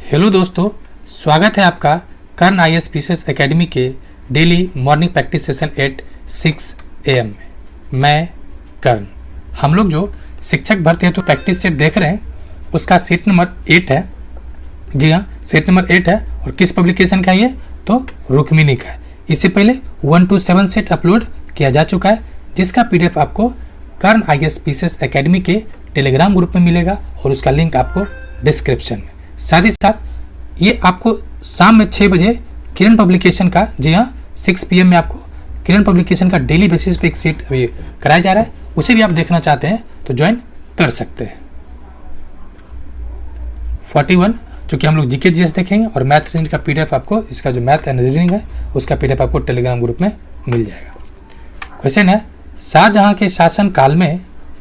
Hello दोस्तों, स्वागत है आपका कर्ण IAS PCS एकेडमी के daily morning practice session at 6 AM में। मैं कर्ण। हम लोग जो शिक्षक भर्ती है तो प्रैक्टिस सेट देख रहे हैं, उसका सेट नंबर 8 है। जी हाँ, सेट नंबर 8 है। और किस पब्लिकेशन का ये? तो रुक्मिणी का है। इससे पहले 1 to 7 सेट अपलोड किया जा चुका है, जिसका PDF आपको कर्ण IAS PCS एकेडमी के टेलीग्राम ग्रुप में मिलेगा और उसका लिंक आपको डिस्क्रिप्शन में। साथ ही साथ ये आपको शाम में 6 बजे किरण पब्लिकेशन का, जी हाँ 6 PM में आपको किरण पब्लिकेशन का डेली बेसिस पे एक सेट अभी कराया जा रहा है। उसे भी आप देखना चाहते हैं तो ज्वाइन कर सकते हैं। 41 चूँकि हम लोग GK GS देखेंगे और मैथ रीजनिंग का PDF आपको, इसका जो मैथ एंड रीजनिंग है उसका PDF आपको टेलीग्राम ग्रुप में मिल जाएगा। क्वेश्चन है, शाहजहां के शासन काल में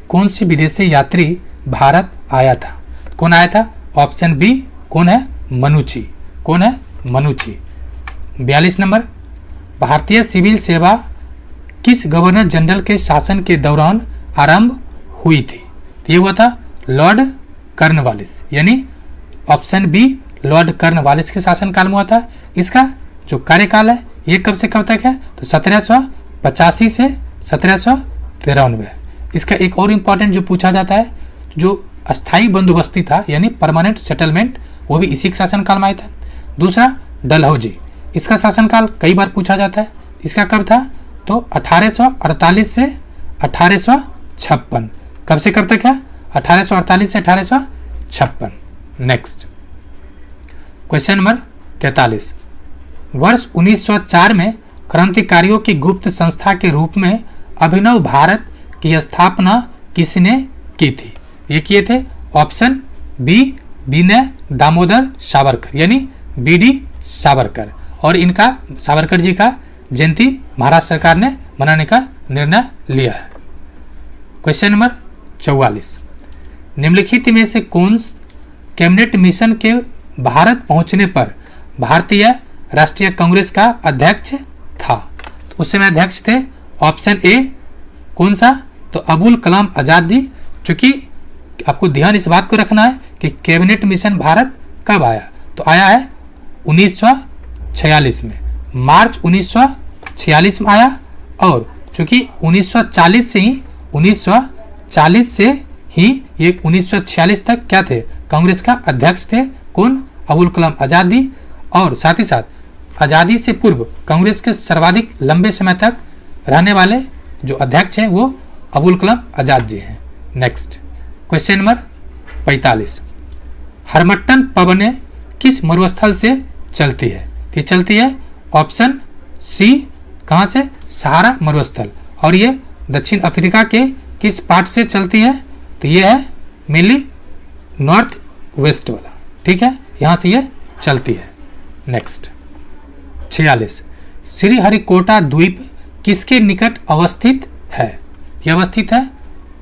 कौन सी विदेशी यात्री भारत आया था? कौन आया था? ऑप्शन बी कौन है? मनुची। कौन है? मनुची। 42 नंबर, भारतीय सिविल सेवा किस गवर्नर जनरल के शासन के दौरान आरंभ हुई थी? तो ये हुआ था लॉर्ड कॉर्नवालिस, यानी ऑप्शन बी लॉर्ड कॉर्नवालिस के शासन काल में हुआ था। इसका जो कार्यकाल है ये कब से कब तक है? तो 1785 से 1793। इसका एक और इम्पॉर्टेंट जो पूछा जाता है, जो अस्थाई बंदोबस्ती था यानी परमानेंट सेटलमेंट, वो भी इसी के शासनकाल में आया था। दूसरा डलहौजी, इसका शासनकाल कई बार पूछा जाता है। इसका कब था? तो 1848 से 1856। कब से कब तक है? 1848 से 1856। नेक्स्ट क्वेश्चन नंबर 43, वर्ष 1904 में क्रांतिकारियों की गुप्त संस्था के रूप में अभिनव भारत की स्थापना किसने की थी? ये किए थे ऑप्शन बी विनय दामोदर सावरकर, यानी BD सावरकर। और इनका सावरकर जी का जयंती महाराष्ट्र सरकार ने मनाने का निर्णय लिया है। क्वेश्चन नंबर 44, निम्नलिखित में से कौन कैबिनेट मिशन के भारत पहुंचने पर भारतीय राष्ट्रीय कांग्रेस का अध्यक्ष था? तो उस समय अध्यक्ष थे ऑप्शन ए कौन सा? तो अबुल कलाम आजाद जी। चूंकि आपको ध्यान इस बात को रखना है कि कैबिनेट मिशन भारत कब आया? तो आया है 1946 में, मार्च 1946 में आया। और चूंकि 1940 से ही ये 1946 तक क्या थे? कांग्रेस का अध्यक्ष थे। कौन? अबुल कलाम आजाद जी। और साथ ही साथ आज़ादी से पूर्व कांग्रेस के सर्वाधिक लंबे समय तक रहने वाले जो अध्यक्ष हैं वो अबुल कलाम आजाद जी हैं। नेक्स्ट क्वेश्चन नंबर 45, हरमट्टन पवने किस मरुस्थल से चलती है? ये चलती है ऑप्शन सी कहाँ से? सहारा मरुस्थल। और ये दक्षिण अफ्रीका के किस पार्ट से चलती है? तो ये है मेनली नॉर्थ वेस्ट वाला, ठीक है, यहाँ से ये चलती है। नेक्स्ट 46, श्रीहरिकोटा द्वीप किसके निकट अवस्थित है? यह अवस्थित है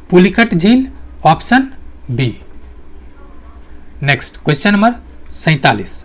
पुलिकट झील, option B. Next question number 47,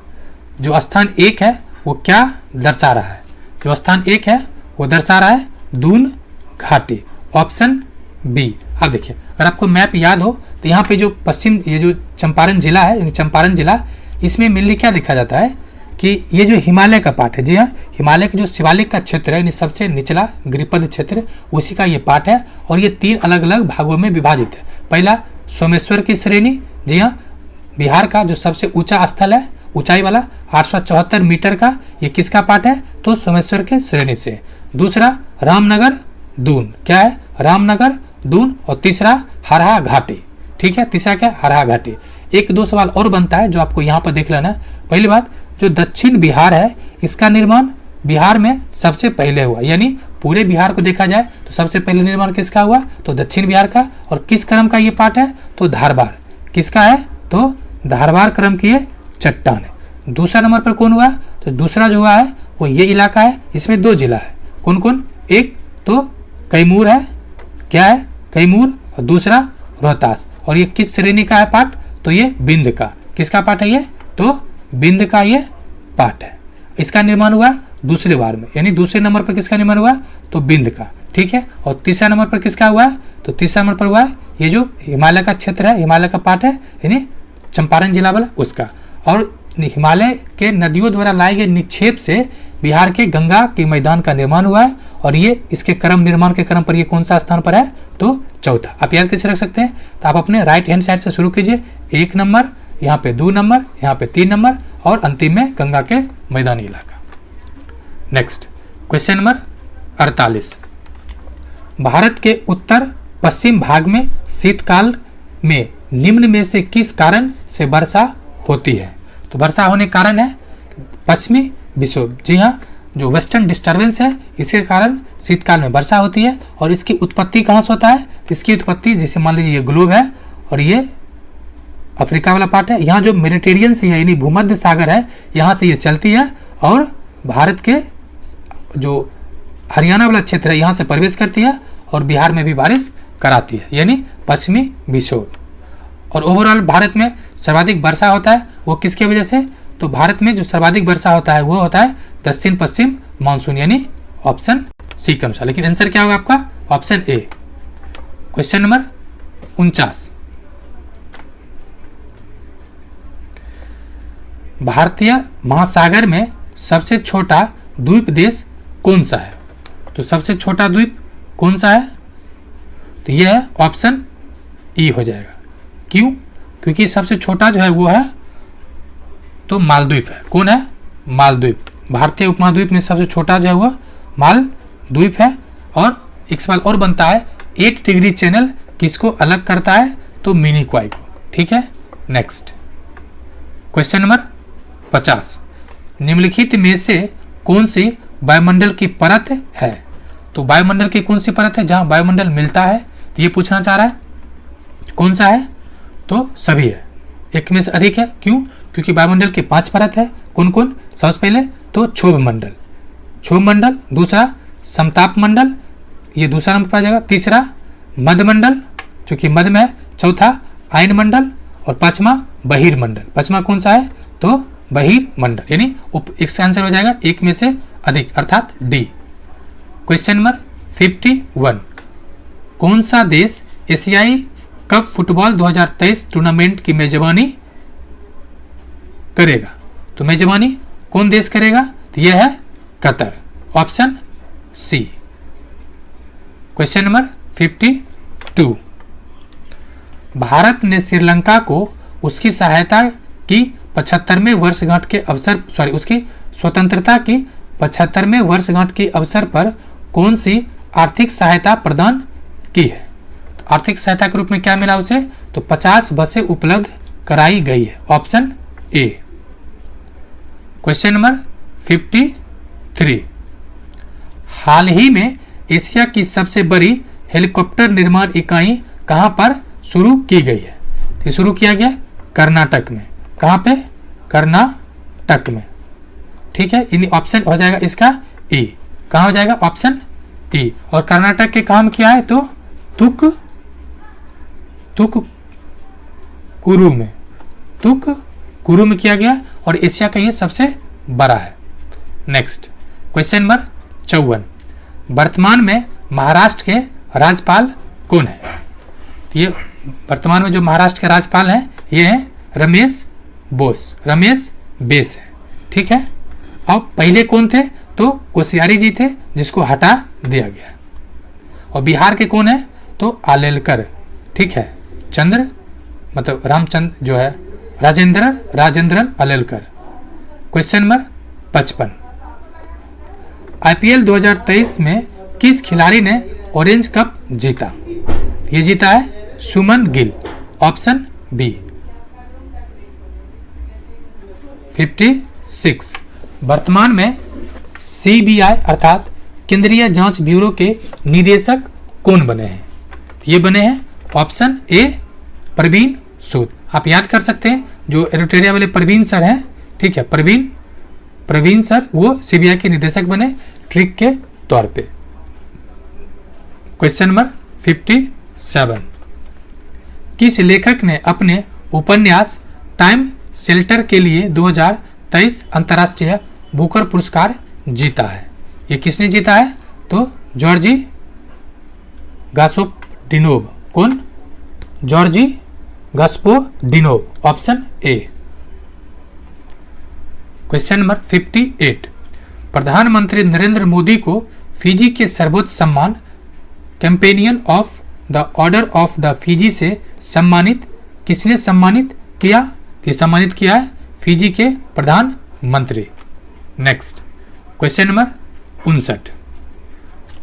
जो स्थान 1 है वो क्या दर्शा रहा है? जो स्थान 1 है वो दर्शा रहा है दून घाटी, ऑप्शन बी। अब देखिए, अगर आपको मैप याद हो तो यहाँ पे जो पश्चिम, ये जो चंपारण जिला है, यानी चंपारण जिला, इसमें मेनली क्या देखा जाता है कि ये जो हिमालय का पार्ट है, जी हाँ, हिमालय के जो शिवालिक का क्षेत्र है, यानी सबसे निचला गिरिपद क्षेत्र, उसी का ये पार्ट है। और ये 3 अलग अलग भागों में विभाजित है। पहला सोमेश्वर की श्रेणी, जी हाँ, बिहार का जो सबसे ऊंचा स्थल है, ऊंचाई वाला 874 मीटर का, ये किसका पार्ट है? तो सोमेश्वर के श्रेणी से। दूसरा रामनगर दून, क्या है? रामनगर दून। और तीसरा हरहा घाटी, ठीक है, तीसरा क्या? हरहा घाटी। 1-2 सवाल और बनता है जो आपको यहाँ पर देख लेना है। पहली बात, जो दक्षिण बिहार है इसका निर्माण बिहार में सबसे पहले हुआ, यानी पूरे बिहार को देखा जाए तो सबसे पहले निर्माण किसका हुआ? तो दक्षिण बिहार का। और किस क्रम का ये पार्ट है? तो धारवाड़। किसका है? तो धारवाड़ क्रम की ये चट्टान है। दूसरा नंबर पर कौन हुआ? तो दूसरा जो हुआ है वो ये इलाका है, इसमें 2 जिला है। कौन कौन? एक तो कैमूर है, क्या है? कैमूर। और दूसरा रोहतास। और ये किस श्रेणी का है पार्ट? तो ये बिंद का। किसका पार्ट है ये? तो बिंद का ये पार्ट है। इसका निर्माण हुआ दूसरे बार में, यानी दूसरे नंबर पर किसका निर्माण हुआ? तो बिंद का, ठीक है। और तीसरा नंबर पर किसका हुआ? तो तीसरा नंबर पर हुआ ये जो हिमालय का क्षेत्र है, हिमालय का पार्ट है, यानी चंपारण जिला वाला, उसका। और हिमालय के नदियों द्वारा लाए गए निक्षेप से बिहार के गंगा के मैदान का निर्माण हुआ है, और ये इसके क्रम निर्माण के क्रम पर ये कौन सा स्थान पर है, तो चौथा। आप याद कैसे रख सकते हैं, तो आप अपने राइट हैंड साइड से शुरू कीजिए, 1 नंबर, यहाँ पे 2 नंबर, यहाँ पे 3 नंबर, और अंतिम में गंगा के मैदानी इलाका। नेक्स्ट क्वेश्चन नंबर 48, भारत के उत्तर पश्चिम भाग में शीतकाल में निम्न में से किस कारण से वर्षा होती है। तो वर्षा होने का कारण है पश्चिमी विक्षोभ। जी हाँ, जो वेस्टर्न डिस्टर्बेंस है इसके कारण शीतकाल में वर्षा होती है। और इसकी उत्पत्ति कहाँ से होता है, इसकी उत्पत्ति जैसे मान लीजिए ये ग्लोब है और ये अफ्रीका वाला पार्ट है, यहाँ जो मेडिटेरियन सी है यानी भूमध्य सागर है, यहाँ से ये चलती है और भारत के जो हरियाणा वाला क्षेत्र है यहाँ से प्रवेश करती है और बिहार में भी बारिश कराती है, यानी पश्चिमी विक्षोभ। और ओवरऑल भारत में सर्वाधिक वर्षा होता है वो किसके वजह से, तो भारत में जो सर्वाधिक वर्षा होता है वो होता है दक्षिण पश्चिम मानसून, यानी ऑप्शन सी के अनुसार। लेकिन आंसर क्या होगा आपका, ऑप्शन ए। क्वेश्चन नंबर 49, भारतीय महासागर में सबसे छोटा द्वीप देश कौन सा है। तो सबसे छोटा द्वीप कौन सा है, तो यह है ऑप्शन ई हो जाएगा। क्यों, क्योंकि सबसे छोटा जो है वो है तो मालदीव है। कौन है, मालदीव। भारतीय उपमहाद्वीप में सबसे छोटा जो है वो मालदीव है। और एक सवाल और बनता है, 8 डिग्री चैनल किसको अलग करता है, तो मिनी क्वाई को। ठीक है, नेक्स्ट क्वेश्चन नंबर 50, निम्नलिखित में से कौन सी वायुमंडल की परत है। तो वायुमंडल की कौन सी परत है जहां वायुमंडल मिलता है, तो ये पूछना चाह रहा है, कौन सा है, तो सभी है, एक में से अधिक है। क्यों, क्योंकि वायुमंडल की 5 परत है। कौन कौन, सबसे पहले तो क्षोभ मंडल, क्षोभ मंडल, दूसरा समताप मंडल, ये दूसरा नंबर पर आ जाएगा, तीसरा मध्य मंडल जो कि मध्य में है, चौथा आयन मंडल, और पांचवा बहिर्मंडल। पांचवा कौन सा है, तो बहिर्मंडल, यानी इसका आंसर हो जाएगा एक में से अधिक, अर्थात डी। क्वेश्चन नंबर 51, कौन सा देश एशियाई कप फुटबॉल 2023 टूर्नामेंट की मेजबानी करेगा। तो मेजबानी कौन देश करेगा, तो यह है Qatar, option C. Question number 52, भारत ने श्रीलंका को उसकी सहायता की 75वें वर्षगांठ के अवसर उसकी स्वतंत्रता की 75वें वर्षगांठ के अवसर पर कौन सी आर्थिक सहायता प्रदान की है। तो आर्थिक सहायता के रूप में क्या मिला उसे, तो 50 बसें उपलब्ध कराई गई है, ऑप्शन ए। क्वेश्चन नंबर 53, हाल ही में एशिया की सबसे बड़ी हेलीकॉप्टर निर्माण इकाई कहां पर शुरू की गई है। तो शुरू किया गया कर्नाटक में। कहां पे, कर्नाटक में। ठीक है, इन ऑप्शन हो जाएगा इसका ई। कहां हो जाएगा, ऑप्शन ई। और कर्नाटक के काम किया है तो तुककुरु में किया गया, और एशिया का ये सबसे बड़ा है। नेक्स्ट क्वेश्चन नंबर 54, वर्तमान में महाराष्ट्र के राज्यपाल कौन है। ये वर्तमान में जो महाराष्ट्र के राज्यपाल हैं ये हैं रमेश बेस है। ठीक है, अब पहले कौन थे, तो कोश्यारी जी थे जिसको हटा दिया गया। और बिहार के कौन है, तो आलेलकर। ठीक है, चंद्र मतलब रामचंद्र जो है राजेंद्रन आलेलकर। क्वेश्चन नंबर 55, आईपीएल 2023 में किस खिलाड़ी ने ऑरेंज कप जीता। ये जीता है सुमन गिल, ऑप्शन बी। 56, वर्तमान में सीबीआई अर्थात केंद्रीय जांच ब्यूरो के निदेशक कौन बने हैं। ये बने हैं ऑप्शन ए प्रवीण सूद। आप याद कर सकते हैं जो एडिटोरिया वाले प्रवीण सर हैं, ठीक है, प्रवीण सर वो सीबीआई के निदेशक बने ट्रिक के तौर पे। क्वेश्चन नंबर 57, किस लेखक ने अपने उपन्यास टाइम शेल्टर के लिए 2023 अंतर्राष्ट्रीय बुकर पुरस्कार जीता है। ये किसने जीता है, तो जॉर्जी गास्पोडिनोव। कौन, Georgi Gospodinov, option A. Question number 58, प्रधानमंत्री नरेंद्र मोदी को फिजी के सर्वोच्च सम्मान companion of the order of the Fiji से सम्मानित किसने सम्मानित किया? ये सम्मानित किया है फिजी के प्रधानमंत्री। नेक्स्ट क्वेश्चन नंबर 59,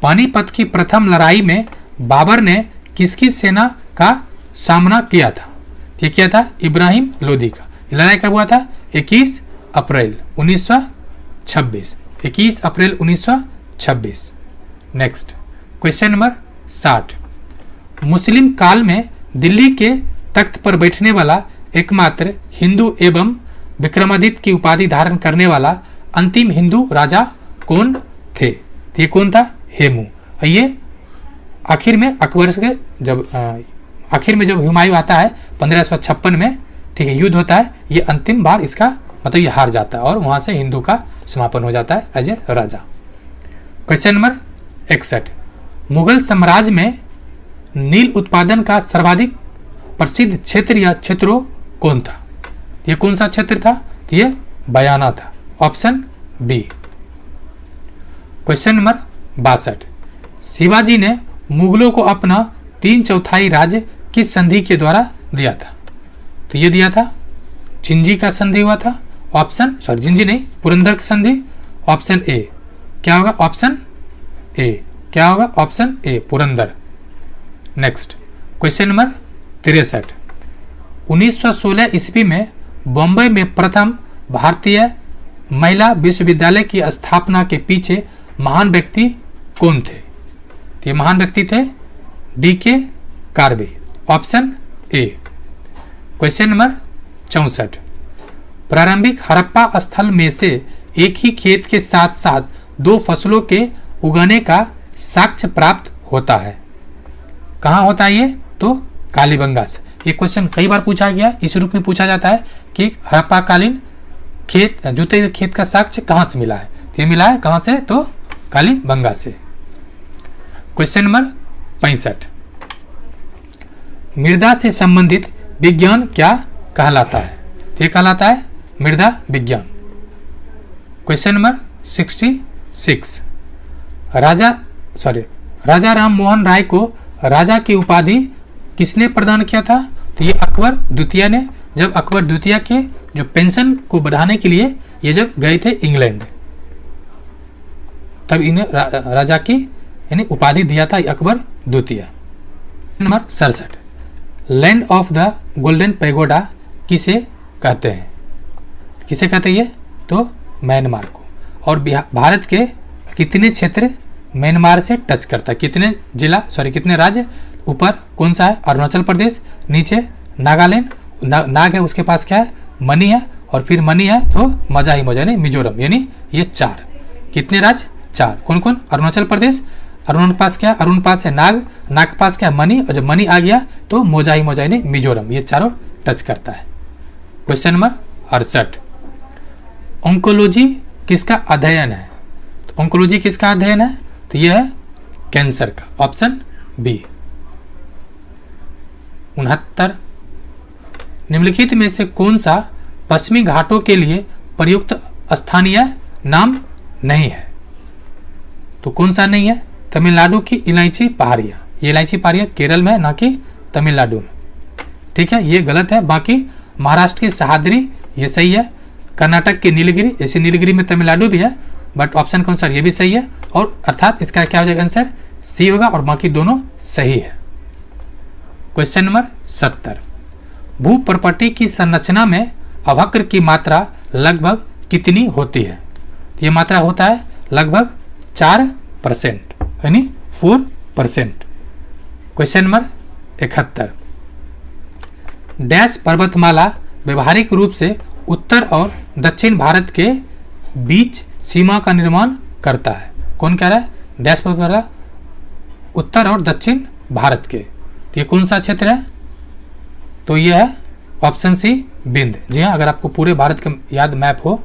पानीपत की प्रथम लड़ाई में बाबर ने किसकी सेना का सामना किया था? ये क्या था? इब्राहिम लोदी का। लड़ाई कब हुआ था? 21 अप्रैल 1926। 21 अप्रैल 1926। नेक्स्ट क्वेश्चन नंबर 60, मुस्लिम काल में दिल्ली के तख्त पर बैठने वाला एकमात्र हिंदू एवं विक्रमादित्य की उपाधि धारण करने वाला अंतिम हिंदू राजा कौन थे? ये कौन था? हेमू। ये आखिर में अकबर के आखिर में जब हुमायूं आता है 1556 में, ठीक है, युद्ध होता है, ये अंतिम बार इसका मतलब ये हार जाता है और वहां से हिंदू का समापन हो जाता है as a raja. Question number 61, Mughal साम्राज्य में नील उत्पादन का सर्वाधिक प्रसिद्ध क्षेत्र या क्षेत्रों कौन था? ये कौन सा क्षेत्र था? ये बयाना था। Option B. Question number 62, Shivaji ने मुगलों को अपना 3/4 राज्य किस संधि के द्वारा दिया था? तो ये दिया था जिंजी का संधि हुआ था। जिंजी नहीं, पुरंदर की संधि। ऑप्शन ए क्या होगा? ऑप्शन ए क्या होगा? Option A Purandar. Next question number 63, 1916 ईस्वी में बॉम्बे में प्रथम भारतीय महिला विश्वविद्यालय की स्थापना के पीछे महान व्यक्ति कौन थे? ये महान व्यक्ति थे D.K. Karve. Option A. Question number 64, प्रारंभिक हड़प्पा स्थल में से एक ही खेत के साथ साथ 2 फसलों के उगाने का साक्ष्य प्राप्त होता है। कहाँ होता है ये? तो कालीबंगा से। ये क्वेश्चन कई बार पूछा गया, इस रूप में पूछा जाता है कि हड़प्पा कालीन खेत जुते हुए खेत का साक्ष्य कहाँ से मिला है? तो ये मिला है कहाँ से? तो कालीबंगा से। क्वेश्चन नंबर 65, मृदा से संबंधित विज्ञान क्या कहलाता है? ये कहलाता है मृदा विज्ञान। क्वेश्चन नंबर 66, राजा राम मोहन राय को राजा की उपाधि किसने प्रदान किया था? तो ये अकबर द्वितीय ने। जब अकबर द्वितीय के जो पेंशन को बढ़ाने के लिए ये जब गए थे इंग्लैंड, तब इन्हें राजा की यानी उपाधि दिया था अकबर द्वितीय। Number 67, land of the golden pagoda किसे कहते हैं? किसे कहते हैं ये? तो म्यांमार को। और भारत के कितने क्षेत्र म्यांमार से टच करता है? कितने कितने राज्य? ऊपर कौन सा है? अरुणाचल प्रदेश। नीचे नागालैंड, नाग है, उसके पास क्या है? मणि है, और फिर मणि है तो मजा ही मजा नहीं, मिजोरम। यानी ये 4 कितने राज्य? 4। कौन कौन? अरुणाचल प्रदेश, अरुण पास क्या? अरुण पास है नाग, नाग पास क्या? मणि, और जब मणि आ गया तो मोजा ही नहीं, मिजोरम। ये चारों टच करता है। क्वेश्चन नंबर 68, ऑन्कोलॉजी किसका अध्ययन है? तो ऑन्कोलॉजी किसका अध्ययन है? तो यह है कैंसर का। Option B. 69, निम्नलिखित में से कौन सा पश्चिमी घाटों के लिए प्रयुक्त स्थानीय नाम नहीं है? तो कौन सा नहीं है? तमिलनाडु की इलायची पहाड़ियाँ। ये इलायची पहाड़ियाँ केरल में, ना कि तमिलनाडु में। ठीक है, ये गलत है। बाकी महाराष्ट्र की सह्याद्री ये सही है। कर्नाटक की नीलगिरी, जैसे नीलगिरी में तमिलनाडु भी है, बट ऑप्शन कौन सा? ये भी सही है। और अर्थात इसका क्या हो जाएगा? आंसर सी होगा, और बाकी दोनों सही है। क्वेश्चन नंबर 70, भू प्रॉपर्टी की संरचना में अवक्र की मात्रा लगभग कितनी होती है? ये मात्रा होता है लगभग 4%, यानी 4%। क्वेश्चन नंबर 71, डैश पर्वतमाला व्यवहारिक रूप से उत्तर और दक्षिण भारत के बीच सीमा का निर्माण करता है। कौन कह रहा है? डैश पर्वतमाला उत्तर और दक्षिण भारत के। ये कौन सा क्षेत्र है? तो यह है ऑप्शन सी बिंद। जी हाँ, अगर आपको पूरे भारत का याद मैप हो,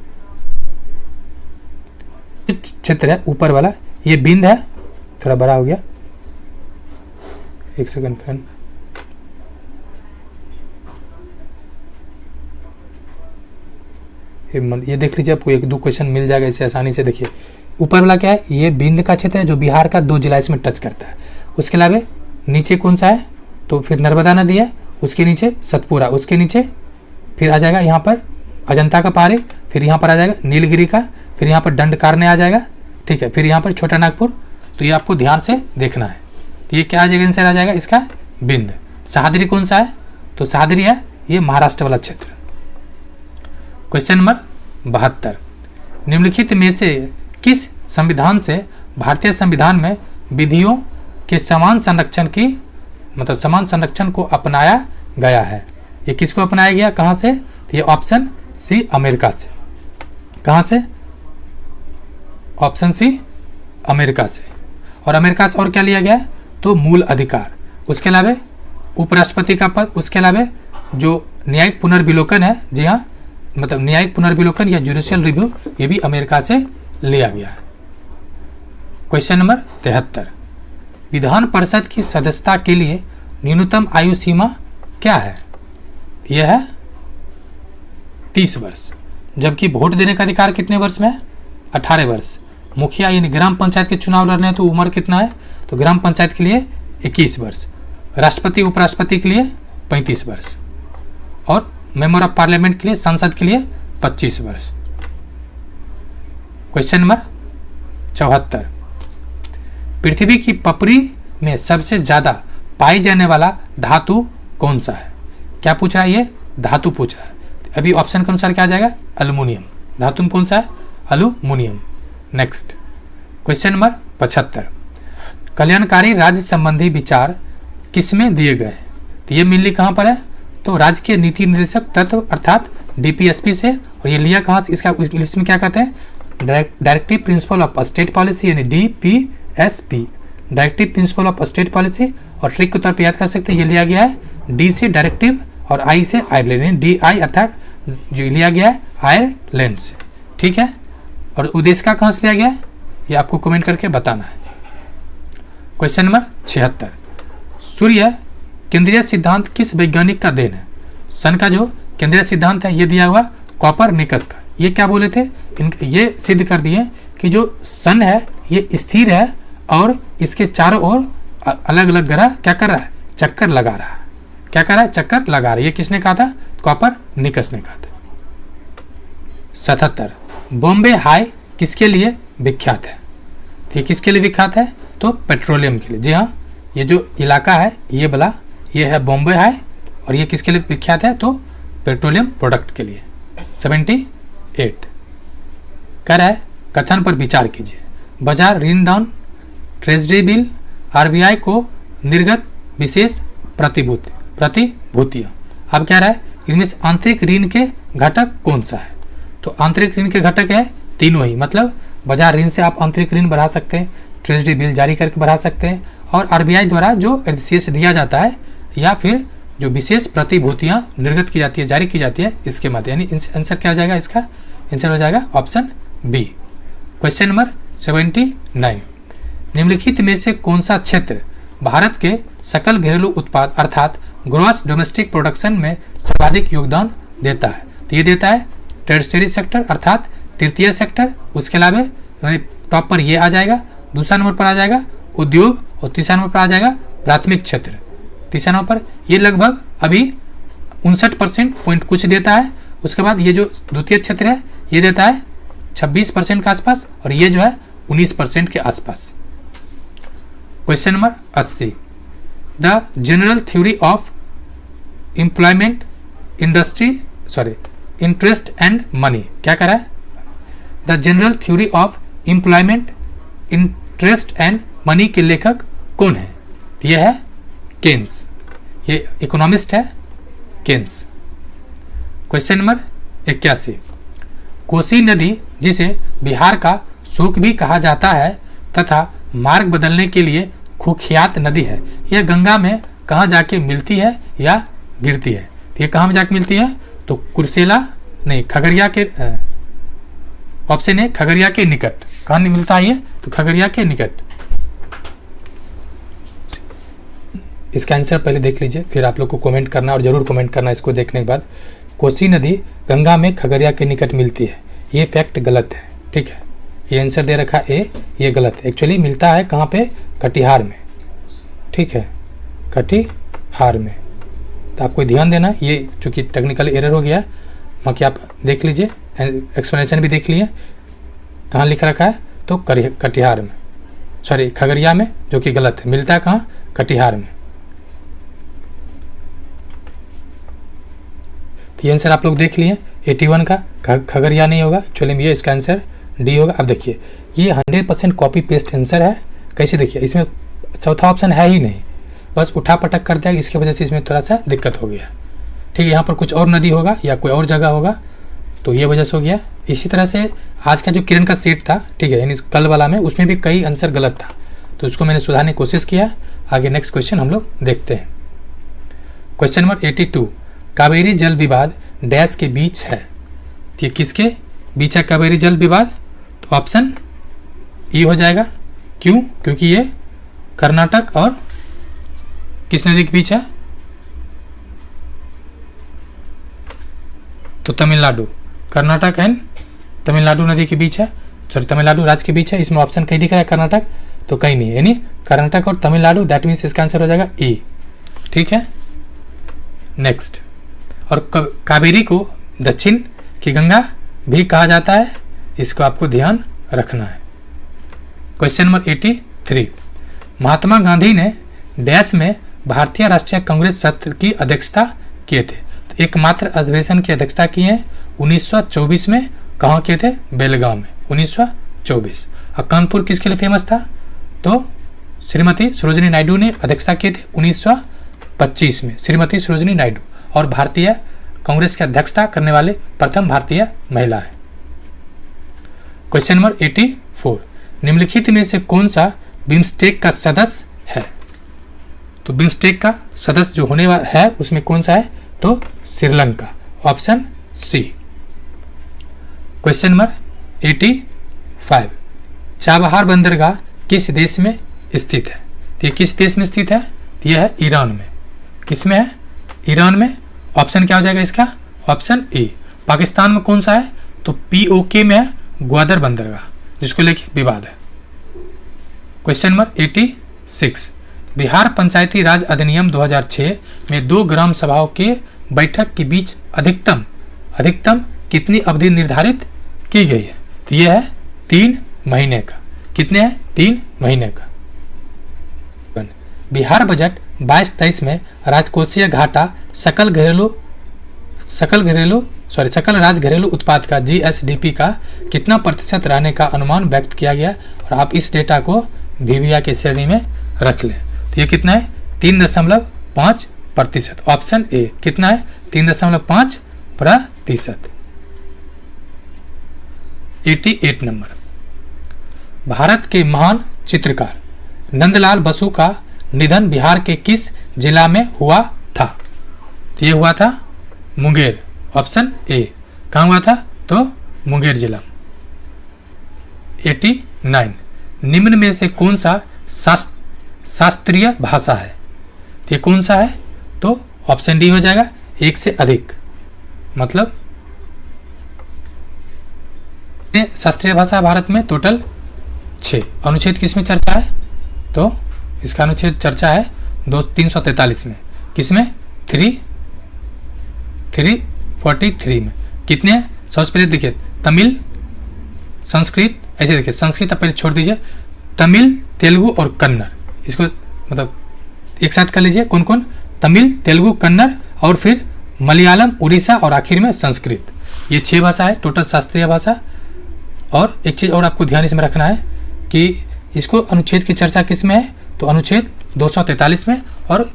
क्षेत्र है ऊपर वाला, ये बिंद है। थोड़ा बड़ा हो गया, एक सेकंड फ्रेंड। ये देख लीजिए, आपको 1-2 क्वेश्चन मिल जाएगा इससे आसानी से। देखिए ऊपर वाला क्या है, ये बिंद का क्षेत्र है जो बिहार का 2 जिला इसमें टच करता है। उसके अलावा नीचे कौन सा है, तो फिर नर्मदा नदी है, उसके नीचे सतपुरा, उसके नीचे फिर आ जाएगा यहाँ पर अजंता का पहाड़ी, फिर यहाँ पर आ जाएगा नीलगिरी का, फिर यहाँ पर दंडकारण्य आ जाएगा, ठीक है, फिर यहाँ पर छोटा नागपुर। तो ये आपको ध्यान से देखना है। तो ये क्या आ जाएगा, आंसर आ जाएगा इसका बिंद। सह्याद्री कौन सा है, तो सह्याद्री है ये महाराष्ट्र वाला क्षेत्र। क्वेश्चन नंबर 72, निम्नलिखित में से किस संविधान से भारतीय संविधान में विधियों के समान संरक्षण की मतलब समान संरक्षण को अपनाया गया है? ये किसको अपनाया गया, कहाँ से? तो ये ऑप्शन सी अमेरिका से। कहाँ से? ऑप्शन सी अमेरिका से। और अमेरिका से और क्या लिया गया है, तो मूल अधिकार, उसके अलावा उपराष्ट्रपति का पद, उसके अलावा जो न्यायिक पुनर्विलोकन है, जी हाँ, मतलब न्यायिक पुनर्विलोकन या जुडिशियल रिव्यू, ये भी अमेरिका से लिया गया है। क्वेश्चन नंबर 73, विधान परिषद की सदस्यता के लिए न्यूनतम आयु सीमा क्या है? यह है 30 वर्ष, जबकि वोट देने का अधिकार कितने वर्ष में है? 18 वर्ष। मुखिया यानी ग्राम पंचायत के चुनाव लड़ने हैं तो उम्र कितना है, तो ग्राम पंचायत के लिए 21 वर्ष, राष्ट्रपति उपराष्ट्रपति के लिए 35 वर्ष, और मेंबर ऑफ पार्लियामेंट के लिए, संसद के लिए 25 वर्ष। क्वेश्चन नंबर 74, पृथ्वी की पपड़ी में सबसे ज्यादा पाई जाने वाला धातु कौन सा है? क्या पूछ रहा है, ये धातु पूछ रहा है। अभी ऑप्शन के अनुसार क्या आ जाएगा, एल्युमिनियम। धातु में कौन सा है, एल्युमिनियम। नेक्स्ट क्वेश्चन नंबर 75, कल्याणकारी राज्य संबंधी विचार किसमें दिए गए हैं? तो ये मेनली कहाँ पर है, तो राज्य के नीति निर्देशक तत्व अर्थात डीपीएसपी से। और ये लिया कहाँ से, इसका इंग्लिश में क्या कहते हैं, directive principle of state policy यानी DPSP, directive principle of state policy. और ट्रिक के तौर पे याद कर सकते हैं, ये लिया गया है डी से डायरेक्टिव और आई से आयरलैंड, डी आई अर्थात जो लिया गया है आयरलैंड से, ठीक है। और उद्देश्य का कहाँ से लिया गया है, ये आपको कमेंट करके बताना है। क्वेश्चन नंबर 76, सूर्य केंद्रीय सिद्धांत किस वैज्ञानिक का देन है? सन का जो केंद्रीय सिद्धांत है ये दिया हुआ कोपरनिकस का। ये क्या बोले थे, ये सिद्ध कर दिए कि जो सन है ये स्थिर है और इसके चारों ओर अलग अलग ग्रह क्या कर रहा है, चक्कर लगा रहा है। क्या कर रहा है, चक्कर लगा रहा है। ये किसने कहा था, कोपरनिकस ने कहा था। 77, बॉम्बे हाई किसके लिए विख्यात है? ये किसके लिए विख्यात है, तो पेट्रोलियम के लिए। जी हाँ, ये जो इलाका है ये वाला, ये है बॉम्बे हाई, और ये किसके लिए विख्यात है, तो पेट्रोलियम प्रोडक्ट के लिए। 78, कह रहा है कथन पर विचार कीजिए, बाजार ऋण दान ट्रेजरी बिल आरबीआई को निर्गत विशेष प्रतिभूतियां। अब क्या रहा है, इनमें से आंतरिक ऋण के घटक कौन सा है? तो आंतरिक ऋण के घटक है तीनों ही, मतलब बाजार ऋण से आप आंतरिक ऋण बढ़ा सकते हैं, ट्रेजरी बिल जारी करके बढ़ा सकते हैं, और आरबीआई द्वारा जो विशेष दिया जाता है या फिर जो विशेष प्रतिभूतियां निर्गत की जाती है, जारी की जाती है, इसके माध्यम। यानी आंसर क्या हो जाएगा, इसका आंसर हो जाएगा ऑप्शन बी। क्वेश्चन नंबर 79, निम्नलिखित में से कौन सा क्षेत्र भारत के सकल घरेलू उत्पाद अर्थात ग्रॉस डोमेस्टिक प्रोडक्शन में सर्वाधिक योगदान देता है? तो ये देता है टर्शियरी सेक्टर अर्थात तृतीय सेक्टर। उसके अलावा टॉप पर ये आ जाएगा, दूसरा नंबर पर आ जाएगा उद्योग, और तीसरा नंबर पर आ जाएगा प्राथमिक क्षेत्र। तीसरा नंबर पर ये लगभग अभी 59% पॉइंट कुछ देता है। उसके बाद ये जो द्वितीय क्षेत्र है ये देता है 26% के आसपास, और ये जो है 19% के आसपास। Question number 80, the general theory of employment interest and money. क्या कह रहा है, the general theory of employment interest and money के लेखक कौन है? यह है केन्स, ये इकोनॉमिस्ट है केन्स। क्वेश्चन नंबर 81, कोसी नदी जिसे बिहार का शोक भी कहा जाता है तथा मार्ग बदलने के लिए कुख्यात नदी है, यह गंगा में कहाँ जाके मिलती है या गिरती है? ये कहाँ में जाके मिलती है, तो कुर्सेला नहीं, खगड़िया के, ऑप्शन है खगड़िया के निकट। कहाँ नहीं मिलता है ये, तो खगड़िया के निकट। इसका आंसर पहले देख लीजिए, फिर आप लोग को कमेंट करना, और जरूर कमेंट करना इसको देखने के बाद। कोसी नदी गंगा में खगड़िया के निकट मिलती है। ये फैक्ट गलत है, ठीक है। ये आंसर दे रखा है ए, ये गलत है। एक्चुअली मिलता है कहाँ पे? कटिहार में, ठीक है, कटिहार में। तो आपको ध्यान देना, ये चूँकि टेक्निकल एरर हो गया, बाकी आप देख लीजिए, एक्सप्लेनेशन भी देख लिए कहाँ लिख रखा है, तो कटिहार में, सॉरी खगड़िया में, जो कि गलत है। मिलता है कहाँ? कटिहार में। तो ये आंसर आप लोग देख लिए 81 का खगड़िया नहीं होगा, एक्चुअली में ये इसका आंसर डी होगा। अब देखिए ये 100% कॉपी पेस्ट आंसर है। कैसे? देखिए इसमें चौथा ऑप्शन है ही नहीं, बस उठा पटक कर दिया, इसकी वजह से इसमें थोड़ा सा दिक्कत हो गया, ठीक है। यहाँ पर कुछ और नदी होगा या कोई और जगह होगा, तो ये वजह से हो गया। इसी तरह से आज का जो किरण का सेट था, ठीक है, यानी कल वाला में, उसमें भी कई आंसर गलत था, तो उसको मैंने सुधारने की कोशिश किया। आगे नेक्स्ट क्वेश्चन हम लोग देखते हैं। क्वेश्चन नंबर 82, कावेरी जल विवाद डैश के बीच है। तो ये किसके बीच है कावेरी जल विवाद? तो ऑप्शन ई हो जाएगा। क्यों? क्योंकि ये कर्नाटक और किस नदी के बीच है? तो तमिलनाडु, कर्नाटक एंड तमिलनाडु नदी के बीच है, सॉरी तमिलनाडु राज्य के बीच है। इसमें ऑप्शन कहीं दिख रहा है कर्नाटक, तो कहीं नहीं, यानी कर्नाटक और तमिलनाडु, दैट मीन्स इसका आंसर हो जाएगा ए, ठीक है। नेक्स्ट, और कावेरी को दक्षिण की गंगा भी कहा जाता है, इसको आपको ध्यान रखना है। क्वेश्चन नंबर 83, महात्मा गांधी ने डैश में भारतीय राष्ट्रीय कांग्रेस सत्र की अध्यक्षता किए थे। तो एकमात्र अधिवेशन की अध्यक्षता की है 1924 में। कहाँ किए थे? बेलगांव में, 1924। और कानपुर किसके लिए फेमस था? तो श्रीमती सरोजिनी नायडू ने अध्यक्षता किए थे 1925 में, श्रीमती सरोजिनी नायडू, और भारतीय कांग्रेस की अध्यक्षता करने वाले प्रथम भारतीय महिला है। क्वेश्चन नंबर 84, निम्नलिखित में से कौन सा बिम्स्टेक का सदस्य है? तो बिम्स्टेक का सदस्य जो होने वाला है उसमें कौन सा है? तो Sri Lanka, option C. Question number 85, Chabahar बंदरगाह किस देश में स्थित है? तो ये किस देश में स्थित है? तो यह है ईरान में। किस में है? ईरान में। ऑप्शन क्या हो जाएगा इसका? Option A. पाकिस्तान में कौन सा है? तो पीओके में है ग्वादर बंदरगाह, जिसको लेके विवाद है। क्वेश्चन नंबर 86, बिहार पंचायती राज अधिनियम 2006 में 2 ग्राम सभाओं के बैठक के बीच अधिकतम कितनी अवधि निर्धारित की गई है? तो यह है 3 महीने का। कितने है? 3 महीने का। बिहार बजट 22-23 में राजकोषीय घाटा सकल राज घरेलू उत्पाद का जीएसडीपी का कितना प्रतिशत रहने का अनुमान व्यक्त किया गया, और आप इस डेटा को VVI के श्रेणी में रख लें। तो ये कितना है? 3.5%। ऑप्शन ए कितना है? 3.5%। 88 नंबर, भारत के महान चित्रकार नंदलाल बसु का निधन बिहार के किस जिला में हुआ था? तो ये हुआ था मुंगेर, ऑप्शन ए। कहाँ हुआ था? तो मुंगेर जिला। 89, निम्न में से कौन सा शास्त्रीय भाषा है? तो ये कौन सा है? तो ऑप्शन डी हो जाएगा, एक से अधिक। मतलब शास्त्रीय भाषा भारत में टोटल 6। अनुच्छेद किस में चर्चा है? तो इसका अनुच्छेद चर्चा है 343 में। किसमें? 343 में। कितने हैं? सबसे पहले देखिए तमिल, संस्कृत, ऐसे देखिए संस्कृत आप पहले छोड़ दीजिए, तमिल, तेलुगु और कन्नड़, इसको मतलब एक साथ कर लीजिए। कौन कौन? तमिल, तेलुगु, कन्नड़, और फिर मलयालम, उड़ीसा, और आखिर में संस्कृत। ये 6 भाषा है टोटल शास्त्रीय भाषा। और एक चीज़ और आपको ध्यान इसमें रखना है कि इसको अनुच्छेद की चर्चा किस में है? तो अनुच्छेद 243 में। और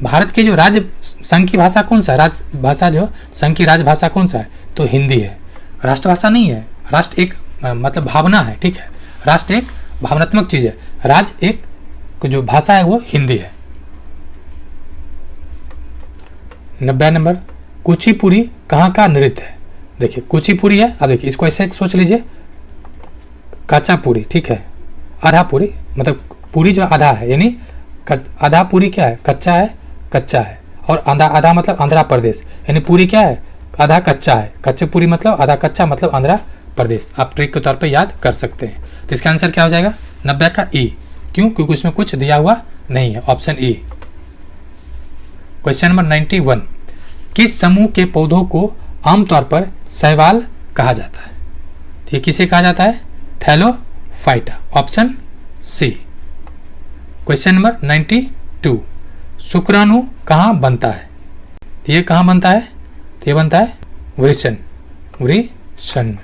भारत के जो राज्य संघ की भाषा कौन सा है? राजभाषा जो संघ की राजभाषा कौन सा है? तो हिंदी है। राष्ट्रभाषा नहीं है। राष्ट्र एक मतलब भावना है, ठीक है। राष्ट्र एक भावनात्मक चीज़ है, राज्य एक जो भाषा है वो हिंदी है। 90 नंबर, कुचिपुड़ी कहाँ का नृत्य है? देखिए कुचिपुड़ी है। अब देखिए इसको ऐसे सोच लीजिए, कच्चा पूरी, ठीक है, आधा पूरी, मतलब पूरी जो आधा है, यानी आधा पूरी क्या है? कच्चा है, और आधा मतलब आंध्र प्रदेश, यानी पूरी क्या है? आधा कच्चा है, कच्चीपुरी मतलब आधा कच्चा मतलब आंध्र प्रदेश। आप ट्रिक के तौर पे याद कर सकते हैं। तो इसका आंसर क्या हो जाएगा 90 का ई। क्यों? क्योंकि उसमें कुछ दिया हुआ नहीं है, ऑप्शन ई। क्वेश्चन नंबर 91, किस समूह के पौधों को आमतौर पर शैवाल कहा जाता है? तो ये किसे कहा जाता है? Thallophyta, option C. Question number 92, शुक्राणु कहाँ बनता है? तो ये कहाँ बनता है? तो ये बनता है वृषण में।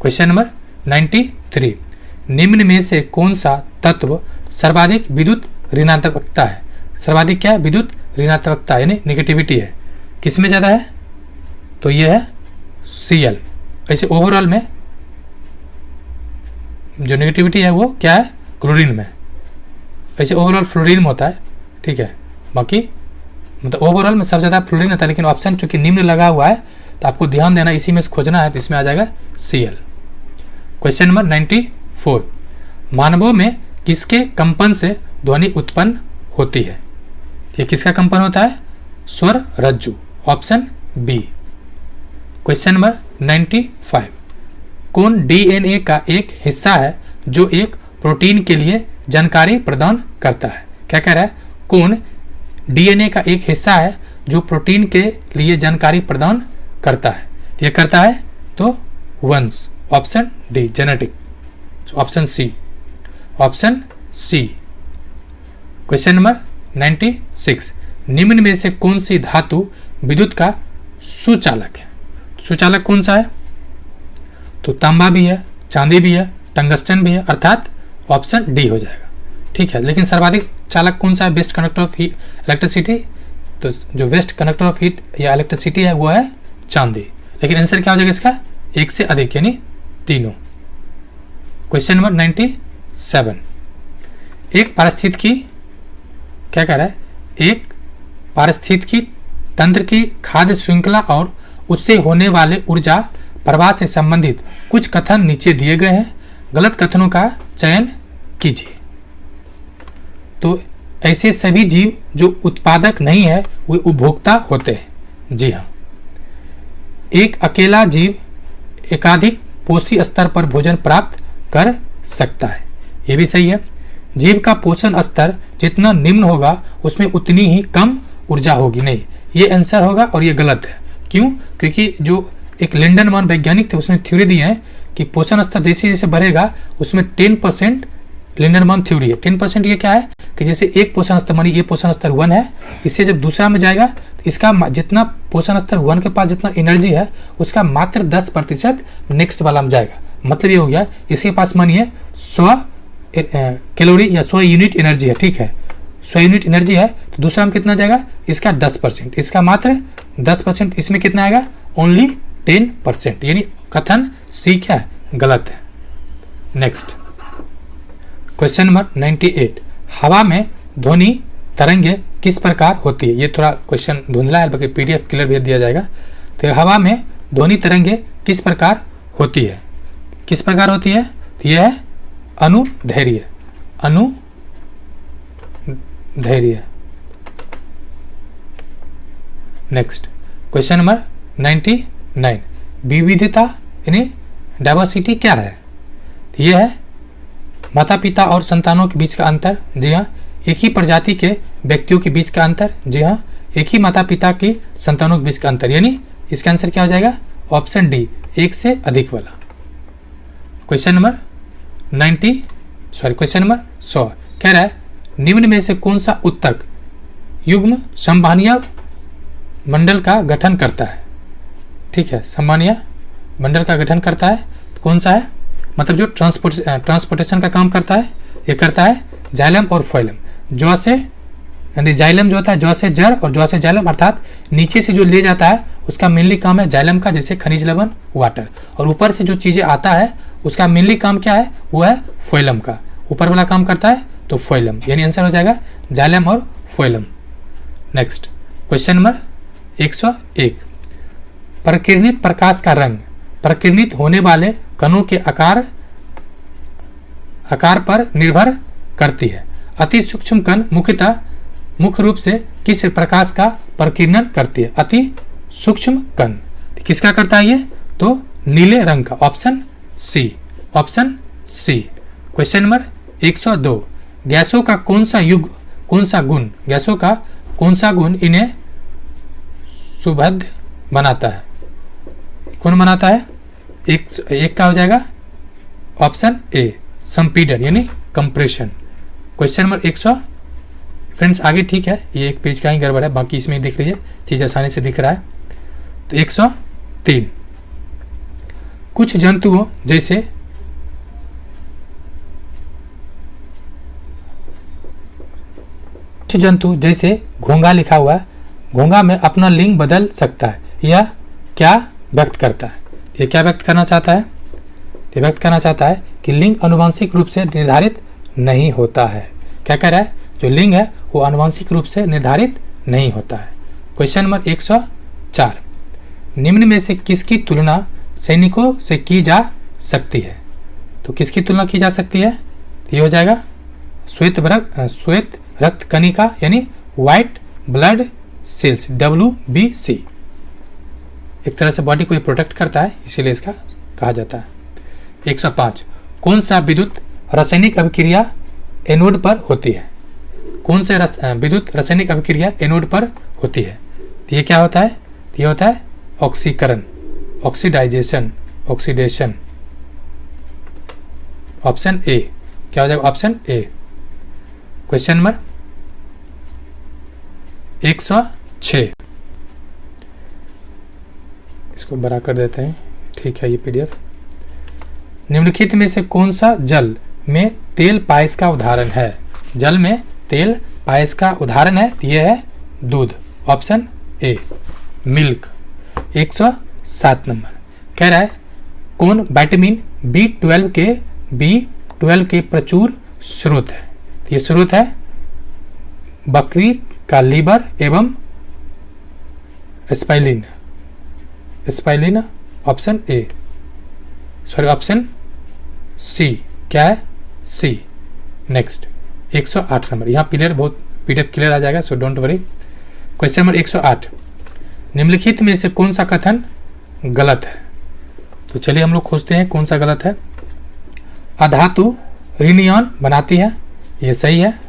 क्वेश्चन नंबर 93, निम्न में से कौन सा तत्व सर्वाधिक विद्युत ऋणात्मकता है? सर्वाधिक क्या है? विद्युत ऋणात्मकता यानी नेगेटिविटी है। किसमें ज़्यादा है? तो ये है Cl। ऐसे ओवरऑल में जो नेगेटिविटी है वो क्या है? क्लोरीन में। ऐसे ओवरऑल फ्लोरीन में होता है, ठीक है। बाकी मतलब ओवरऑल में सबसे ज़्यादा फ्लोरीन होता है, लेकिन ऑप्शन चूंकि निम्न लगा हुआ है तो आपको ध्यान देना, इसी में से खोजना है, तो इसमें आ जाएगा Cl। क्वेश्चन नंबर 94, मानवों में किसके कंपन से ध्वनि उत्पन्न होती है? ये किसका कंपन होता है? स्वर रज्जु, ऑप्शन बी। क्वेश्चन नंबर 95, कौन डीएनए का एक हिस्सा है जो एक प्रोटीन के लिए जानकारी प्रदान करता है? क्या कह रहा है? कौन डीएनए का एक हिस्सा है जो प्रोटीन के लिए जानकारी प्रदान करता है? ये करता है तो वंश, option D, genetic, option C. Question number 96, निम्न में से कौन सी धातु विद्युत का सुचालक है? सुचालक कौन सा है? तो तांबा भी है, चांदी भी है, टंगस्टन भी है, अर्थात ऑप्शन डी हो जाएगा, ठीक है। लेकिन सर्वाधिक चालक कौन सा है? Best conductor of heat electricity, तो जो बेस्ट कंडक्टर ऑफ हीट या इलेक्ट्रिसिटी है वो है चांदी। लेकिन आंसर क्या हो जाएगा इसका? एक से अधिक यानी तीनों। क्वेश्चन नंबर 97, एक पारिस्थितिकी क्या कह रहा है? एक पारिस्थितिकी तंत्र की खाद्य श्रृंखला और उससे होने वाले ऊर्जा प्रवाह से संबंधित कुछ कथन नीचे दिए गए हैं, गलत कथनों का चयन कीजिए। तो ऐसे सभी जीव जो उत्पादक नहीं है वे उपभोक्ता होते हैं। जी हाँ, एक अकेला जीव एकाधिक पोषी स्तर पर भोजन प्राप्त कर सकता है, ये भी सही है। जीव का पोषण स्तर जितना निम्न होगा उसमें उतनी ही कम ऊर्जा होगी, नहीं, ये आंसर होगा और ये गलत है। क्यों? क्योंकि जो एक लिंडनमान वैज्ञानिक थे उसने थ्योरी दी है कि पोषण स्तर जैसे जैसे बढ़ेगा उसमें 10% लिंडनमान थ्योरी है। 10% ये क्या है कि जैसे एक पोषण स्तर, मानी ये पोषण स्तर 1 है, इससे जब दूसरा में जाएगा तो इसका जितना पोषण स्तर 1 के पास जितना एनर्जी है उसका मात्र 10% नेक्स्ट वाला में जाएगा। मतलब ये हो गया इसके पास मानिए 100 कैलोरी या 100 यूनिट एनर्जी है, ठीक है, 100 यूनिट एनर्जी है, तो दूसरा में कितना जाएगा? इसका 10%, इसका मात्र 10%, इसमें कितना आएगा? ओनली 10%, यानी कथन सी क्या है? गलत है। नेक्स्ट क्वेश्चन नंबर 98, हवा में ध्वनि तरंगे किस प्रकार होती है? ये थोड़ा क्वेश्चन धुंधला है, बाकी PDF क्लियर भेज दिया जाएगा। तो हवा में ध्वनि तरंगे किस प्रकार होती है? किस प्रकार होती है? तो यह है अनुदैर्घ्य, नेक्स्ट क्वेश्चन नंबर 99, विविधता यानी डाइवर्सिटी क्या है? तो यह है माता पिता और संतानों के बीच का अंतर। जी हाँ, एक ही प्रजाति के व्यक्तियों के बीच का अंतर। जी हाँ, एक ही माता पिता की संतानों के बीच का अंतर, यानी इसका आंसर क्या हो जाएगा? ऑप्शन डी, एक से अधिक वाला। क्वेश्चन नंबर 100 कह रहा है निम्न में से कौन सा उत्तक युग्म संवहनीय मंडल का गठन करता है? ठीक है, संवहनीय मंडल का गठन करता है, तो कौन सा है? मतलब जो ट्रांसपोर्टेशन का काम करता है, ये करता है जाइलम और फोइलम। जौ से यानी जाइलम जो होता है जौ से जड़, और जौ से जाइलम अर्थात नीचे से जो ले जाता है उसका मेनली काम है जाइलम का, जैसे खनिज लवण, वाटर, और ऊपर से जो चीज़ें आता है उसका मेनली काम क्या है? वो है फोइलम का, ऊपर वाला काम करता है तो फोइलम, यानी आंसर हो जाएगा जाइलम और फोइलम। नेक्स्ट क्वेश्चन नंबर 101, प्रकीर्णित प्रकाश का रंग प्रकीर्णित होने वाले कणों के आकार पर निर्भर करती है। अति सूक्ष्म कण मुख्य रूप से किस प्रकाश का प्रकीर्णन करती है? अति सूक्ष्म कण। किसका करता है ये? तो नीले रंग का, option C, option C. Question number 102, गैसों का कौन सा युग, कौन सा गुण, गैसों का कौन सा गुण इन्हें सुबद्ध बनाता है? कौन बनाता है? एक का हो जाएगा ऑप्शन ए, संपीडन यानी कंप्रेशन। क्वेश्चन नंबर 100, फ्रेंड्स आगे ठीक है, ये एक पेज का ही गड़बड़ है, बाकी इसमें देख लीजिए, चीज आसानी से दिख रहा है। तो 103, कुछ जंतुओं जैसे जंतु जैसे घोंघा लिखा हुआ है, घोंघा में अपना लिंग बदल सकता है, यह क्या व्यक्त करता है? ये क्या व्यक्त करना चाहता है? ये व्यक्त करना चाहता है कि लिंग आनुवंशिक रूप से निर्धारित नहीं होता है। क्या कह रहा है? जो लिंग है वो आनुवंशिक रूप से निर्धारित नहीं होता है। क्वेश्चन नंबर 104, निम्न में से किसकी तुलना सैनिकों से की जा सकती है? तो किसकी तुलना की जा सकती है? ये हो जाएगा श्वेत रक्त कणिका यानी व्हाइट ब्लड सेल्स, WBC। एक तरह से बॉडी को ये प्रोटेक्ट करता है, इसीलिए इसका कहा जाता है। 105, कौन सा विद्युत रासायनिक अभिक्रिया एनोड पर होती है? कौन से विद्युत रासायनिक अभिक्रिया एनोड पर होती है? तो ये क्या होता है? तो ये होता है ऑक्सीकरण, ऑक्सीडाइजेशन, ऑक्सीडेशन, ऑप्शन ए। क्या हो जाएगा? Option A. क्वेश्चन नंबर 106, इसको बड़ा कर देते हैं, ठीक है ये PDF। निम्नलिखित में से कौन सा जल में तेल पायस का उदाहरण है? जल में तेल पायस का उदाहरण है, यह है दूध, ऑप्शन ए, मिल्क। 107 नंबर कह रहा है कौन विटामिन B12 के प्रचुर स्रोत है? ये स्रोत है बकरी का लीवर एवं spleen, spleen, option A, sorry option C. क्या है? सी। नेक्स्ट 108 नंबर, यहाँ PDF क्लियर आ जाएगा, so don't worry. Question number 108, निम्नलिखित में से कौन सा कथन गलत है? तो चलिए हम लोग खोजते हैं कौन सा गलत है। अधातु ऋण बनाती है, ये सही है।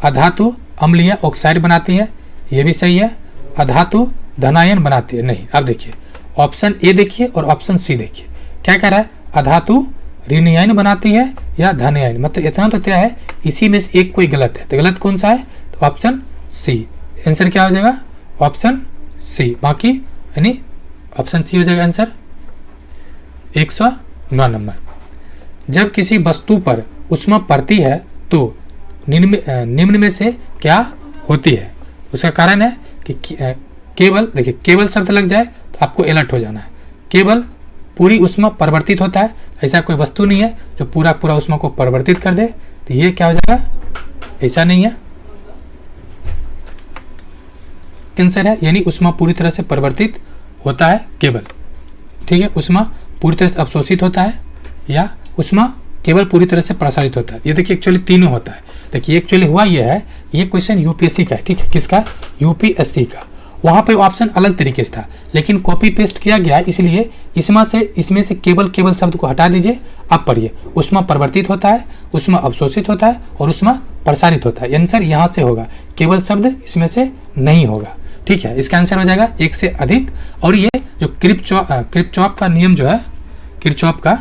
अधातु अम्लीय ऑक्साइड बनाती है, ये भी सही है। अधातु धनायन बनाती है, नहीं। अब देखिए ऑप्शन ए देखिए और ऑप्शन सी देखिए, क्या कह रहा है? अधातु ऋणायन बनाती है या धनायन, मतलब इतना तो क्या है, इसी में से एक कोई गलत है, तो गलत कौन सा है? तो ऑप्शन सी। आंसर क्या हो जाएगा? ऑप्शन सी, बाकी यानी ऑप्शन सी हो जाएगा आंसर। 109 नंबर, जब किसी वस्तु पर ऊष्मा पड़ती है तो निम्न में से क्या होती है? उसका कारण है कि केवल, देखिए केवल शब्द लग जाए तो आपको अलर्ट हो जाना है। केवल पूरी ऊष्मा परिवर्तित होता है, ऐसा कोई वस्तु नहीं है जो पूरा ऊष्मा को परिवर्तित कर दे, तो ये क्या हो जाएगा? ऐसा नहीं है, आंसर है यानी ऊष्मा पूरी तरह से परिवर्तित होता है केवल, ठीक है। ऊष्मा पूरी तरह से अवशोषित होता है या ऊष्मा केवल पूरी तरह से प्रसारित होता है। ये देखिए एक्चुअली तीनों होता है। देखिए एक्चुअली हुआ ये है, ये क्वेश्चन UPSC का है, ठीक है। किसका? UPSC का। वहाँ पे ऑप्शन अलग तरीके से था, लेकिन कॉपी पेस्ट किया गया, इसलिए इसमें से केवल शब्द को हटा दीजिए। अब पढ़िए, ऊष्मा परिवर्तित होता है, ऊष्मा अवशोषित होता है और ऊष्मा प्रसारित होता है। आंसर यहाँ से होगा, केवल शब्द इसमें से नहीं होगा, ठीक है। इसका आंसर हो जाएगा एक से अधिक। और ये जो किरचॉफ का नियम जो है, किरचॉफ का,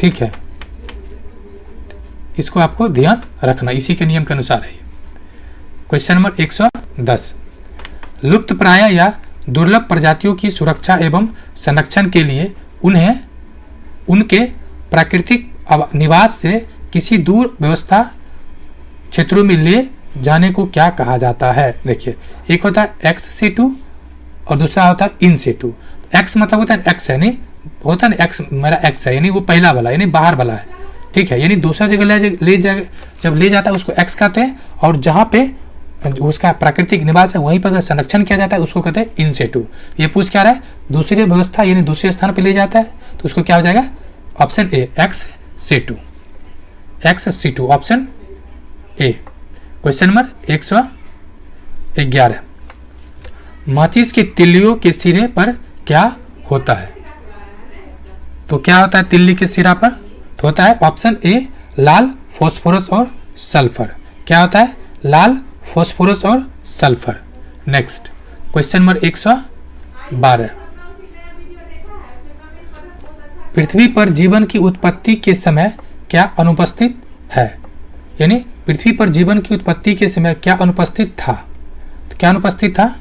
ठीक है, इसको आपको ध्यान रखना, इसी के नियम के अनुसार है। क्वेश्चन नंबर 110, लुप्त प्राय या दुर्लभ प्रजातियों की सुरक्षा एवं संरक्षण के लिए उन्हें उनके प्राकृतिक निवास से किसी दूर व्यवस्था क्षेत्रों में ले जाने को क्या कहा जाता है? देखिए, एक होता है एक्स सिटू और दूसरा होता है इन सिटू। एक्स मतलब होता है एक्स है, नहीं होता है एक्स, मेरा एक्स है यानी वो पहला वाला यानी बाहर वाला है, ठीक है। यानी दूसरा जगह जब ले जाता है उसको एक्स कहते हैं, और जहाँ पे उसका प्राकृतिक निवास है वहीं पर अगर संरक्षण किया जाता है उसको कहते हैं इन सिटू। ये पूछ क्या रहा है? दूसरी व्यवस्था यानी दूसरे स्थान पर ले जाता है तो उसको क्या हो जाएगा? Option A, ex situ, ex situ, option A. Question number 111, माचिस के तिल्लियों के सिरे पर क्या होता है? तो क्या होता है तिल्ली के सिरा पर? तो होता है ऑप्शन ए लाल फॉस्फोरस और सल्फर। क्या होता है? लाल फॉस्फोरस और सल्फर। नेक्स्ट क्वेश्चन नंबर 112, पृथ्वी पर जीवन की उत्पत्ति के समय क्या अनुपस्थित है? यानी पृथ्वी पर जीवन की उत्पत्ति के समय क्या अनुपस्थित था? तो क्या अनुपस्थित था?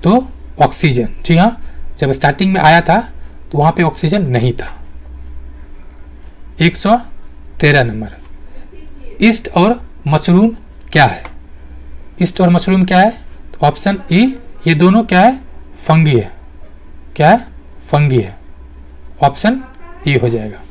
तो ऑक्सीजन। जी हाँ, जब स्टार्टिंग में आया था तो वहां पे ऑक्सीजन नहीं था। 113 नंबर, ईस्ट और मशरूम क्या है? ईस्ट और मशरूम क्या है? तो ऑप्शन ई, ये दोनों क्या है? फंगी है। क्या है? फंगी है। ऑप्शन ई हो जाएगा।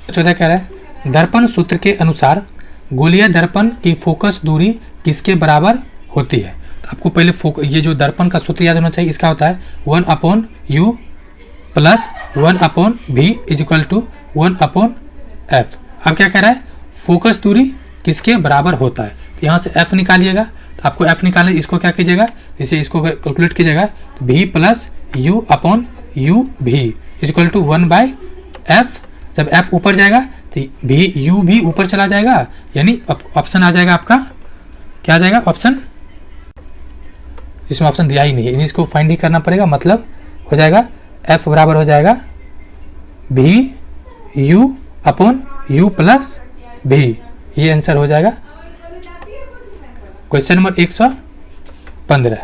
14 कह रहा है दर्पण सूत्र के अनुसार गोलीय दर्पण की फोकस दूरी किसके बराबर होती है? तो आपको पहले ये जो दर्पण का सूत्र याद होना चाहिए। इसका होता है 1/u plus 1/v is equal to 1/f। अब क्या कह रहा है? फोकस दूरी किसके बराबर होता है? तो यहाँ से f निकालिएगा। तो आपको f निकालना, इसको क्या कीजिएगा, इसे इसको कैलकुलेट कीजिएगा। तो v plus u/u v equal to 1/f। जब f ऊपर जाएगा तो u भी ऊपर चला जाएगा, यानी ऑप्शन आ जाएगा आपका, क्या आ जाएगा ऑप्शन? इसमें ऑप्शन दिया ही नहीं है, इसको फाइंड ही करना पड़ेगा। मतलब हो जाएगा f बराबर हो जाएगा v/u प्लस v। ये आंसर हो जाएगा। क्वेश्चन नंबर 115,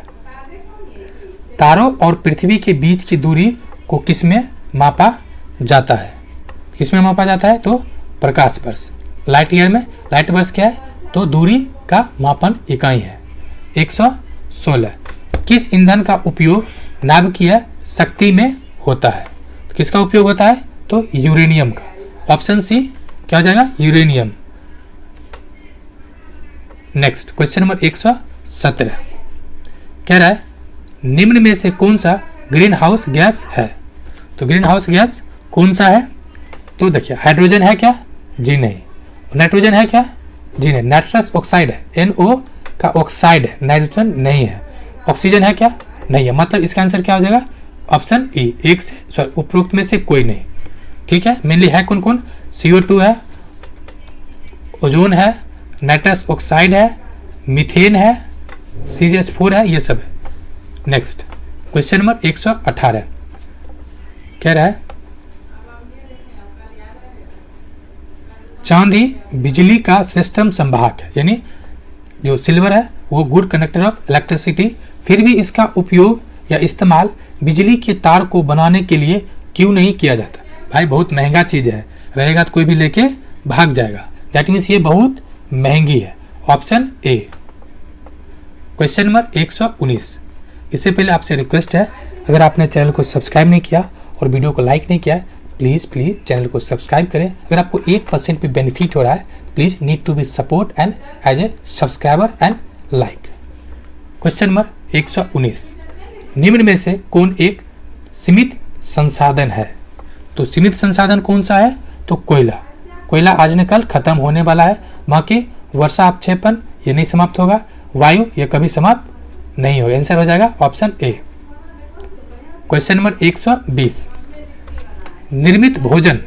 तारों और पृथ्वी के बीच की दूरी को किसमें मापा जाता है? किसमें मापा जाता है? तो प्रकाश वर्ष, लाइट ईयर में। लाइट वर्ष क्या है? तो दूरी का मापन इकाई है। 116, किस ईंधन का उपयोग नाभिकीय शक्ति में होता है? तो किसका उपयोग होता है? तो यूरेनियम का। ऑप्शन सी क्या हो जाएगा? यूरेनियम। नेक्स्ट क्वेश्चन नंबर 117 कह रहा है निम्न में से कौन सा ग्रीन हाउस गैस है? तो ग्रीन हाउस गैस कौन सा है? तो देखिए, हाइड्रोजन है क्या? जी नहीं। नाइट्रोजन है क्या? जी नहीं। नाइट्रस ऑक्साइड है, NO का ऑक्साइड है, नाइट्रोजन नहीं है। ऑक्सीजन है क्या? नहीं है। मतलब इसका आंसर क्या हो जाएगा? ऑप्शन ई, एक से उपरोक्त में से कोई नहीं। ठीक है, मेनली है कौन कौन? CO2 है, ओजोन है, नाइट्रस ऑक्साइड है, मीथेन है, CH4 है, ये सब है। नेक्स्ट क्वेश्चन नंबर 118 कह रहा है चांदी बिजली का श्रेष्ठतम संवाहक है, यानी जो सिल्वर है वो गुड कंडक्टर ऑफ इलेक्ट्रिसिटी, फिर भी इसका उपयोग या इस्तेमाल बिजली के तार को बनाने के लिए क्यों नहीं किया जाता? भाई बहुत महंगा चीज है, रहेगा तो कोई भी लेके भाग जाएगा। दैट मीन्स ये बहुत महंगी है। Option A. क्वेश्चन नंबर 119, इससे पहले आपसे रिक्वेस्ट है, अगर आपने चैनल को सब्सक्राइब नहीं किया और वीडियो को लाइक नहीं किया, प्लीज़ चैनल को सब्सक्राइब करें। अगर आपको 1% भी बेनिफिट हो रहा है, please need to be support and as a subscriber and like. Question number 119, निम्न में से कौन एक सीमित संसाधन है? तो सीमित संसाधन कौन सा है? तो कोयला। कोयला आज न कल खत्म होने वाला है। वहाँ के वर्षा अपक्षेपण ये नहीं समाप्त होगा, वायु ये कभी समाप्त नहीं होगा। आंसर हो जाएगा ऑप्शन ए। क्वेश्चन नंबर 120, निर्मित भोजन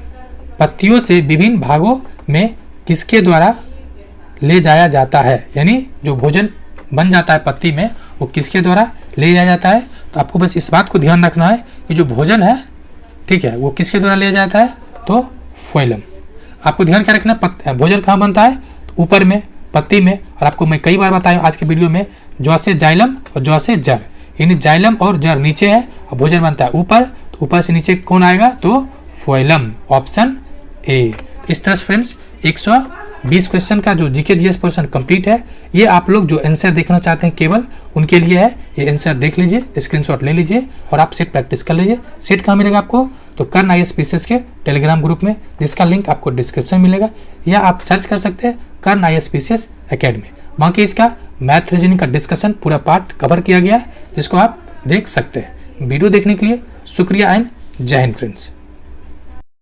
पत्तियों से विभिन्न भागों में किसके द्वारा ले जाया जाता है? यानी जो भोजन बन जाता है पत्ती में, वो किसके द्वारा ले जाया जाता है? तो आपको बस इस बात को ध्यान रखना है कि जो भोजन है, ठीक है, वो किसके द्वारा लिया जाता है? तो फोइलम। आपको ध्यान क्या रखना, भोजन कहाँ बनता है? तो ऊपर में, पत्ती में। और आपको मैं कई बार बताया आज के वीडियो में, जौ से जाइलम और जौ से जर, यानी जाइलम और जर नीचे है और भोजन बनता है ऊपर, तो ऊपर से नीचे कौन आएगा? तो फोइलम। Option A. इस तरह से फ्रेंड्स 120 क्वेश्चन का जो जीके जीएस पोर्शन कंप्लीट है। ये आप लोग जो आंसर देखना चाहते हैं केवल उनके लिए है। ये आंसर देख लीजिए, स्क्रीनशॉट ले लीजिए और आप सेट प्रैक्टिस कर लीजिए। सेट कहाँ मिलेगा आपको? तो कर्ण IAS PCS के टेलीग्राम ग्रुप में, जिसका लिंक आपको डिस्क्रिप्शन मिलेगा, या आप सर्च कर सकते हैं कर्ण IAS PCS एकेडमी। वहाँ के इसका मैथ रीजनिंग का डिस्कशन पूरा पार्ट कवर किया गया है, जिसको आप देख सकते हैं। वीडियो देखने के लिए शुक्रिया एंड जय हिंद फ्रेंड्स।